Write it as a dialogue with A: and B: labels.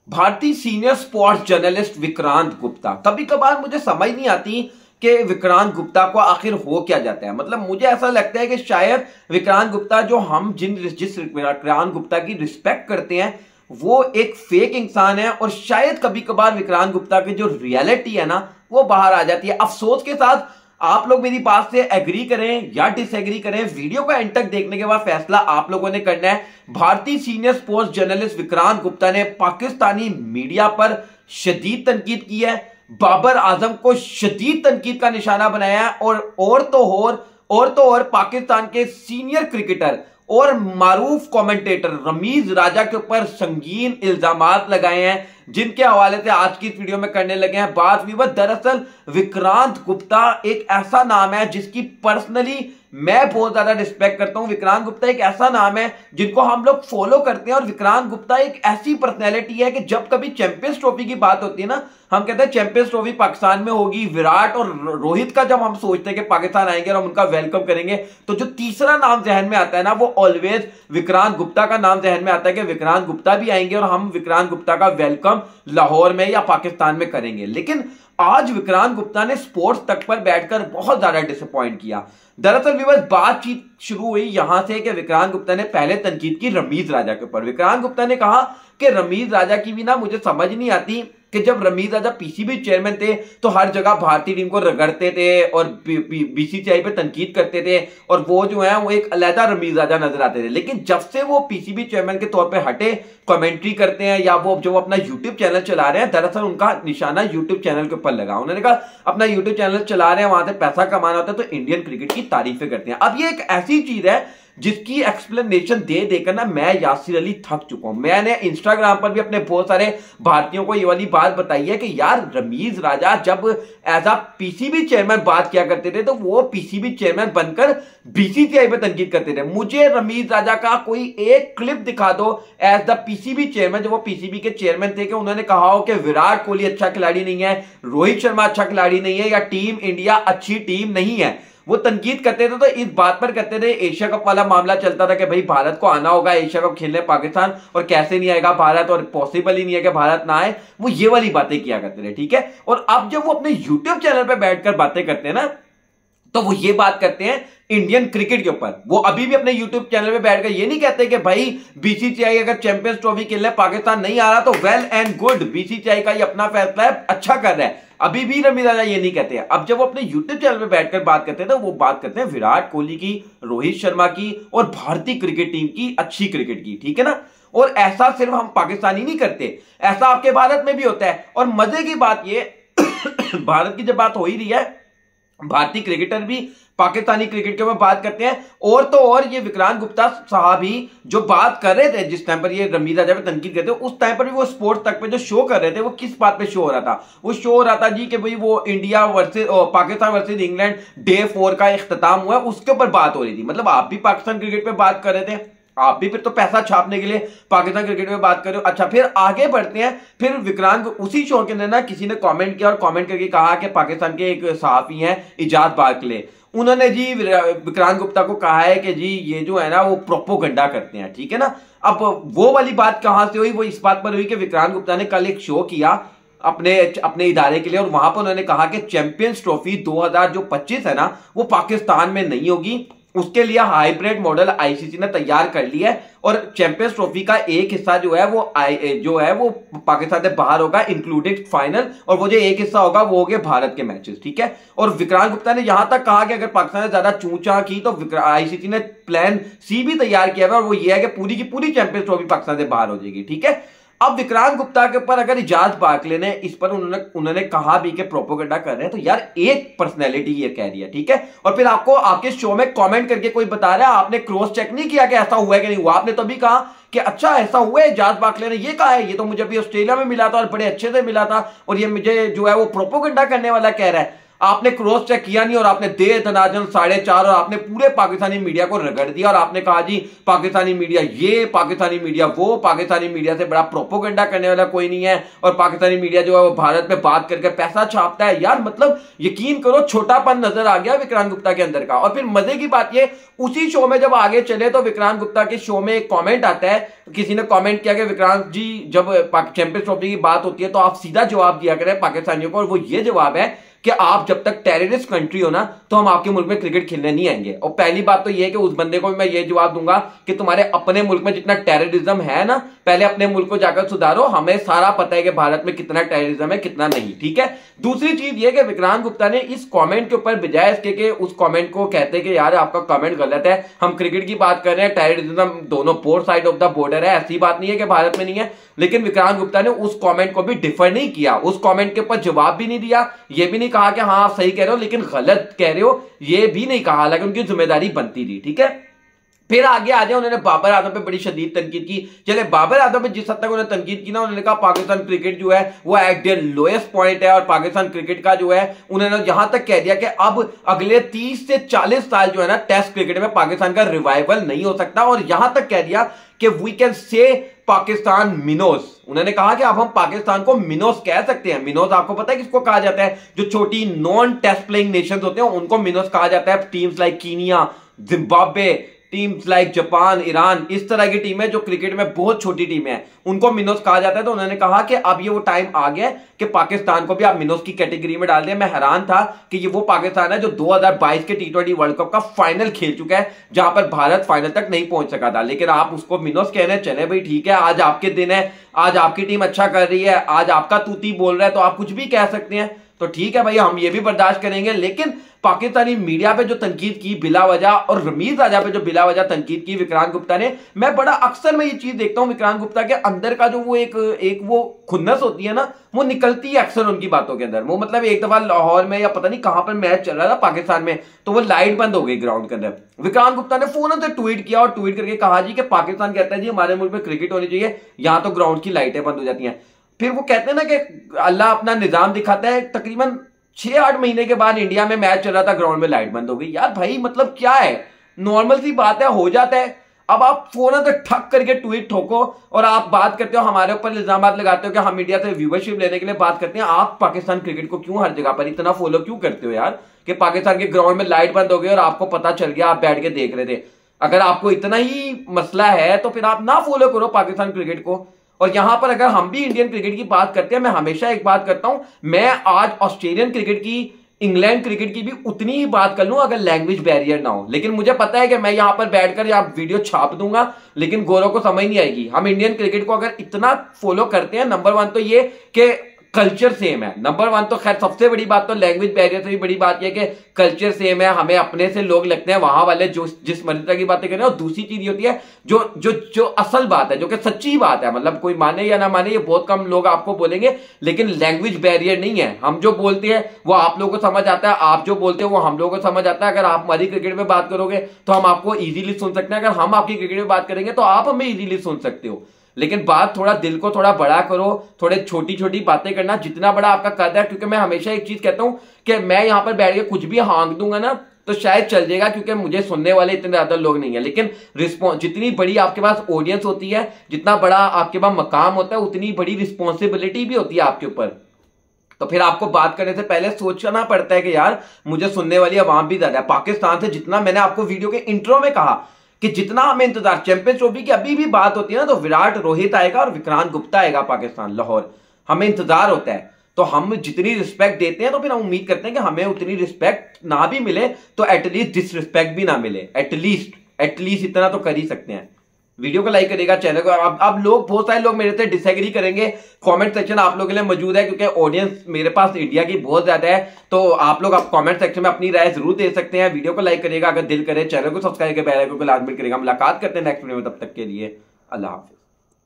A: भारतीय senior sports journalist Vikrant Gupta. कभी कभार मुझे समझ नहीं आती कि विक्रांत गुप्ता को आखिर हो क्या जाता है। मतलब मुझे ऐसा लगता है कि शायद विक्रांत गुप्ता जो हम जिस विक्रांत गुप्ता की रिस्पेक्ट करते हैं वो एक फेक इंसान है, और शायद कभी कभार विक्रांत गुप्ता की जो रियलिटी है ना वो बाहर आ जाती है। अफसोस के साथ आप लोग मेरी बात से एग्री करें या डिसएग्री करें, वीडियो का एंड तक देखने के बाद फैसला आप लोगों ने करना है। भारतीय senior sports journalist Vikrant Gupta ने पाकिस्तानी मीडिया पर शदीद तनकीद की है, बाबर आजम को शदीद तनकीद का निशाना बनाया है, और तो और पाकिस्तान के सीनियर क्रिकेटर और मारूफ कमेंटेटर रमीज राजा के ऊपर संगीन इल्जामात लगाए हैं, जिनके हवाले से आज की इस वीडियो में करने लगे हैं बात। दरअसल विक्रांत गुप्ता एक ऐसा नाम है जिसकी पर्सनली मैं बहुत ज्यादा रिस्पेक्ट करता हूं। विक्रांत गुप्ता एक ऐसा नाम है जिनको हम लोग फॉलो करते हैं, और विक्रांत गुप्ता एक ऐसी पर्सनैलिटी है कि जब कभी चैंपियंस ट्रॉफी की बात होती है ना, हम कहते हैं चैंपियंस ट्रॉफी पाकिस्तान में होगी, विराट और रोहित का जब हम सोचते हैं कि पाकिस्तान आएंगे और हम उनका वेलकम करेंगे, तो जो तीसरा नाम जहन में आता है ना वो ऑलवेज विक्रांत गुप्ता का नाम जहन में आता है कि विक्रांत गुप्ता भी आएंगे और हम विक्रांत गुप्ता का वेलकम लाहौर में या पाकिस्तान में करेंगे। लेकिन आज विक्रांत गुप्ता ने स्पोर्ट्स तक पर बैठकर बहुत ज्यादा डिसअपॉइंट किया। दरअसल विवाद बातचीत शुरू हुई यहां से कि विक्रांत गुप्ता ने पहले तनकीद की रमीज राजा के ऊपर। विक्रांत गुप्ता ने कहा कि रमीज राजा की भी ना मुझे समझ नहीं आती कि जब रमीज राजा पीसीबी चेयरमैन थे तो हर जगह भारतीय टीम को रगड़ते थे और बीसीसीआई पे तनकीद करते थे, और वो जो है वो एक अलहदा रमीज राजा नजर आते थे। लेकिन जब से वो पीसीबी चेयरमैन के तौर पे हटे, कमेंट्री करते हैं या वो जो अपना यूट्यूब चैनल चला रहे हैं, दरअसल उनका निशाना यूट्यूब चैनल के ऊपर लगा। उन्होंने कहा अपना यूट्यूब चैनल चला रहे हैं, वहां से पैसा कमाना होता है तो इंडियन क्रिकेट की तारीफें करते हैं। अब ये एक ऐसी चीज है जिसकी एक्सप्लेनेशन दे देकर ना मैं यासिर अली थक चुका हूं। मैंने इंस्टाग्राम पर भी अपने बहुत सारे भारतीयों को ये वाली बात बताई है कि यार रमीज राजा जब एज अ पीसीबी चेयरमैन बात किया करते थे तो वो पीसीबी चेयरमैन बनकर बीसीसीआई पे तनकीद करते थे। मुझे रमीज राजा का कोई एक क्लिप दिखा दो एज द पीसीबी चेयरमैन, जब वो पीसीबी के चेयरमैन थे, कि उन्होंने कहा हो कि विराट कोहली अच्छा खिलाड़ी नहीं है, रोहित शर्मा अच्छा खिलाड़ी नहीं है, या टीम इंडिया अच्छी टीम नहीं है। वो तनकीद करते थे तो इस बात पर करते थे, एशिया कप वाला मामला चलता था कि भाई भारत को आना होगा एशिया कप खेलने पाकिस्तान, और कैसे नहीं आएगा भारत, और पॉसिबल ही नहीं है कि भारत ना आए। वो ये वाली बातें किया करते थे, ठीक है। और अब जब वो अपने यूट्यूब चैनल पर बैठकर बातें करते हैं ना, तो वो ये बात करते हैं इंडियन क्रिकेट के ऊपर। वो अभी भी अपने यूट्यूब चैनल पे बैठकर ये नहीं कहते कि भाई बीसीसीआई अगर चैंपियंस ट्रॉफी खेलने पाकिस्तान नहीं आ रहा तो वेल एंड गुड, बीसीसीआई का ये अपना फैसला है, अच्छा कर रहा है। अभी भी रमीज राजा ये नहीं कहते हैं। अब जब वो अपने यूट्यूब चैनल पे बैठकर बात करते हैं तो वो बात करते हैं विराट कोहली की, रोहित शर्मा की और भारतीय क्रिकेट टीम की अच्छी क्रिकेट की, ठीक है ना। और ऐसा सिर्फ हम पाकिस्तानी नहीं करते, ऐसा आपके भारत में भी होता है। और मजे की बात ये भारत की जब बात हो ही रही है, भारतीय क्रिकेटर भी पाकिस्तानी क्रिकेट के ऊपर बात करते हैं। और तो और ये विक्रांत गुप्ता साहब ही जो बात कर रहे थे जिस टाइम पर ये रमीज राजा पे तनकीद करते, उस टाइम पर भी वो स्पोर्ट्स तक पे जो शो कर रहे थे वो किस बात पे शो हो रहा था? वो शो हो रहा था जी कि भाई वो India versus Pakistan versus England day 4 का इख्तिताम हुआ, उसके ऊपर बात हो रही थी। मतलब आप भी पाकिस्तान क्रिकेट पे बात कर रहे थे, आप भी फिर तो पैसा छापने के लिए पाकिस्तान क्रिकेट में बात कर रहे हो। अच्छा, फिर आगे बढ़ते हैं। फिर विक्रांत उसी शो के अंदर ना किसी ने कमेंट किया और कमेंट करके कहा कि पाकिस्तान के एक सहाफी हैं इजाज बाकले, उन्होंने जी विक्रांत गुप्ता को कहा है कि जी ये जो है ना वो प्रोपोगंडा करते हैं, ठीक है ना। अब वो वाली बात कहां से हुई? वो इस बात पर हुई कि विक्रांत गुप्ता ने कल एक शो किया अपने इदारे के लिए, और वहां पर उन्होंने कहा कि चैंपियंस ट्रॉफी 2025 है ना वो पाकिस्तान में नहीं होगी, उसके लिए हाइब्रिड मॉडल आईसीसी ने तैयार कर लिया है, और चैंपियंस ट्रॉफी का एक हिस्सा जो है वो पाकिस्तान से बाहर होगा इंक्लूडिंग फाइनल, और वो जो एक हिस्सा होगा वो होंगे भारत के मैचेस, ठीक है। और विक्रांत गुप्ता ने यहां तक कहा कि अगर पाकिस्तान ने ज्यादा चूचा की तो आईसीसी ने प्लान सी भी तैयार किया है, और वो ये है कि पूरी की पूरी चैंपियंस ट्रॉफी पाकिस्तान से बाहर हो जाएगी, ठीक है। अब विक्रांत गुप्ता के ऊपर अगर इजाज बाकले ने इस पर उन्होंने कहा भी कि प्रोपोगंडा कर रहे हैं, तो यार एक पर्सनैलिटी ये कह रही है, ठीक है। और फिर आपको आपके शो में कमेंट करके कोई बता रहा है, आपने क्रॉस चेक नहीं किया कि ऐसा हुआ है कि नहीं हुआ। आपने तो भी कहा कि अच्छा ऐसा हुआ है, इजाज बाकले ने ये कहा है, ये तो मुझे अभी ऑस्ट्रेलिया में मिला था और बड़े अच्छे से मिला था, और ये मुझे जो है वो प्रोपोगंडा करने वाला कह रहा है। आपने क्रॉस चेक किया नहीं और आपने दे दनादन 4.5 और आपने पूरे पाकिस्तानी मीडिया को रगड़ दिया और आपने कहा जी पाकिस्तानी मीडिया ये, पाकिस्तानी मीडिया वो, पाकिस्तानी मीडिया से बड़ा प्रोपोगेंडा करने वाला कोई नहीं है और पाकिस्तानी मीडिया जो है वो भारत में बात करके पैसा छापता है। यार मतलब यकीन करो छोटापन नजर आ गया विक्रांत गुप्ता के अंदर का। और फिर मजे की बात ये, उसी शो में जब आगे चले तो विक्रांत गुप्ता के शो में एक कमेंट आता है, किसी ने कमेंट किया कि विक्रांत जी जब चैंपियंस ट्रॉफी की बात होती है तो आप सीधा जवाब दिया करें पाकिस्तानियों को, और वो ये जवाब है कि आप जब तक टेररिस्ट कंट्री हो ना तो हम आपके मुल्क में क्रिकेट खेलने नहीं आएंगे। और पहली बात तो ये है कि उस बंदे को भी मैं ये जवाब दूंगा कि तुम्हारे अपने मुल्क में जितना टेररिज्म है ना, पहले अपने मुल्क को जाकर सुधारो। हमें सारा पता है कि भारत में कितना टेररिज्म है कितना नहीं, ठीक है। दूसरी चीज ये कि विक्रांत गुप्ता ने इस कमेंट के ऊपर बजाय इसके कि उस कमेंट को कहते कि यार आपका कमेंट गलत है, हम क्रिकेट की बात कर रहे हैं, टेररिज्म दोनों both side of the border है, ऐसी बात नहीं है कि भारत में नहीं है। लेकिन विक्रांत गुप्ता ने उस कमेंट को भी डिफर नहीं किया, उस कमेंट के ऊपर जवाब भी नहीं दिया, ये भी नहीं कहा कि हाँ आप सही कह रहे हो लेकिन गलत कह रहे हो, ये भी नहीं कहा, हालांकि उनकी जिम्मेदारी बनती थी, ठीक है। फिर आगे आ जाए, उन्होंने बाबर आजम पे बड़ी शदीद तनकीद की। चले बाबर आजम पे जिस हद तक उन्होंने तनकीद की ना, उन्होंने कहा पाकिस्तान क्रिकेट जो है वो एट देयर लोएस्ट पॉइंट है और पाकिस्तान क्रिकेट का जो है उन्होंने यहां तक कह दिया कि अब अगले 30 से 40 साल जो है ना टेस्ट क्रिकेट में पाकिस्तान का रिवाइवल नहीं हो सकता। और यहां तक कह दिया कि we can say Pakistan Minos, उन्होंने कहा कि अब हम पाकिस्तान को मिनोस कह सकते हैं। मिनोस आपको पता है किसको कहा जाता है? जो छोटी नॉन टेस्ट प्लेइंग नेशंस होते हैं उनको मिनोस कहा जाता है। Teams like Kenya, Zimbabwe, teams like Japan, Iran, इस तरह की टीमें जो क्रिकेट में बहुत छोटी टीमें हैं उनको मिनोस कहा जाता है। तो उन्होंने कहा कि अब ये वो टाइम आ गया कि पाकिस्तान को भी आप मिनोस की कैटेगरी में डाल दें। मैं हैरान था कि ये वो पाकिस्तान है जो 2022 के T20 वर्ल्ड कप का फाइनल खेल चुका है, जहां पर भारत फाइनल तक नहीं पहुंच सका था, लेकिन आप उसको मिनोस कह रहे हैं। चले भाई ठीक है, आज आपके दिन है, आज आपकी टीम अच्छा कर रही है, आज आपका तूती बोल रहा है तो आप कुछ भी कह सकते हैं, तो ठीक है भाई हम ये भी बर्दाश्त करेंगे। लेकिन पाकिस्तानी मीडिया पे जो तनकीद की बिला वजह और रमीज राजा पे जो बिला वजह तनकीद की विक्रांत गुप्ता ने, मैं बड़ा अक्सर मैं ये चीज देखता हूं विक्रांत गुप्ता के अंदर का जो वो एक वो खुन्नस होती है ना, वो निकलती है अक्सर उनकी बातों के अंदर। वो मतलब एक दफा लाहौर में या पता नहीं कहां पर मैच चल रहा था पाकिस्तान में, तो वो लाइट बंद हो गई ग्राउंड के अंदर। विक्रांत गुप्ता ने फौरन से ट्वीट किया और ट्वीट करके कहा जी कि पाकिस्तान कहता है जी हमारे मुल्क में क्रिकेट होनी चाहिए, यहां तो ग्राउंड की लाइटें बंद हो जाती हैं। फिर वो कहते हैं ना कि अल्लाह अपना निजाम दिखाता है, तकरीबन 6-8 महीने के बाद इंडिया में मैच चल रहा था, ग्राउंड में लाइट बंद हो गई। यार भाई मतलब क्या है, नॉर्मल सी बात है, हो जाता है। अब आप फोन तो ठक करके ट्वीट ठोको और आप बात करते हो, हमारे ऊपर इल्जाम लगाते हो कि हम इंडिया से व्यूवरशिप लेने के लिए बात करते हैं। आप पाकिस्तान क्रिकेट को क्यों हर जगह पर इतना फॉलो क्यों करते हो यार, कि पाकिस्तान के ग्राउंड में लाइट बंद हो गई और आपको पता चल गया, आप बैठ के देख रहे थे। अगर आपको इतना ही मसला है तो फिर आप ना फॉलो करो पाकिस्तान क्रिकेट को। और यहां पर अगर हम भी इंडियन क्रिकेट की बात करते हैं, मैं हमेशा एक बात करता हूं, मैं आज ऑस्ट्रेलियन क्रिकेट की, इंग्लैंड क्रिकेट की भी उतनी ही बात कर लूं अगर लैंग्वेज बैरियर ना हो। लेकिन मुझे पता है कि मैं यहां पर बैठकर या वीडियो छाप दूंगा लेकिन गोरों को समझ नहीं आएगी। हम इंडियन क्रिकेट को अगर इतना फॉलो करते हैं, नंबर 1 तो ये कि कल्चर सेम है, नंबर 1 तो खैर सबसे बड़ी बात तो लैंग्वेज बैरियर से भी बड़ी बात यह कि कल्चर सेम है, हमें अपने से लोग लगते हैं वहां वाले जो जिस मर्जी तरह की बातें कर रहे हैं। और दूसरी चीज ये होती है जो असल बात है, जो कि सच्ची बात है, मतलब कोई माने या ना माने ये बहुत कम लोग आपको बोलेंगे, लेकिन लैंग्वेज बैरियर नहीं है। हम जो बोलते हैं वो आप लोगों को समझ आता है, आप जो बोलते हो वो हम लोगों को समझ आता है। अगर आप हमारी क्रिकेट में बात करोगे तो हम आपको इजीली सुन सकते हैं, अगर हम आपकी क्रिकेट में बात करेंगे तो आप हमें इजीली सुन सकते हो। लेकिन बात थोड़ा दिल को थोड़ा बड़ा करो, थोड़े छोटी छोटी बातें करना, जितना बड़ा आपका कद है। क्योंकि मैं हमेशा एक चीज कहता हूं कि मैं यहां पर बैठ के कुछ भी हाँक दूंगा ना तो शायद चल जाएगा, क्योंकि मुझे सुनने वाले इतने ज्यादा लोग नहीं है। लेकिन रिस्पॉन्स, जितनी बड़ी आपके पास ऑडियंस होती है, जितना बड़ा आपके पास मकाम होता है, उतनी बड़ी रिस्पॉन्सिबिलिटी भी होती है आपके ऊपर। तो फिर आपको बात करने से पहले सोचना पड़ता है कि यार मुझे सुनने वाली आवाम भी ज्यादा है। पाकिस्तान से जितना मैंने आपको वीडियो के इंट्रो में कहा कि जितना हमें इंतजार, चैंपियंस ट्रॉफी की अभी भी बात होती है ना, तो विराट रोहित आएगा और विक्रांत गुप्ता आएगा पाकिस्तान लाहौर, हमें इंतजार होता है। तो हम जितनी रिस्पेक्ट देते हैं तो फिर हम उम्मीद करते हैं कि हमें उतनी रिस्पेक्ट ना भी मिले तो एटलीस्ट डिसरिस्पेक्ट भी ना मिले, एटलीस्ट इतना तो कर ही सकते हैं। वीडियो को लाइक करेगा, चैनल को। अब लोग, बहुत सारे लोग मेरे से डिसएग्री करेंगे, कमेंट सेक्शन आप लोगों के लिए मौजूद है, क्योंकि ऑडियंस मेरे पास इंडिया की बहुत ज्यादा है। तो आप लोग कमेंट सेक्शन में अपनी राय जरूर दे सकते हैं। वीडियो को लाइक करेगा अगर दिल करे, चैनल को सब्सक्राइब करके बेल आइकन को लाजमी करेगा। मुलाकात करते हैं नेक्स्ट वीडियो में, तब तक के लिए अल्लाह हाफिज़।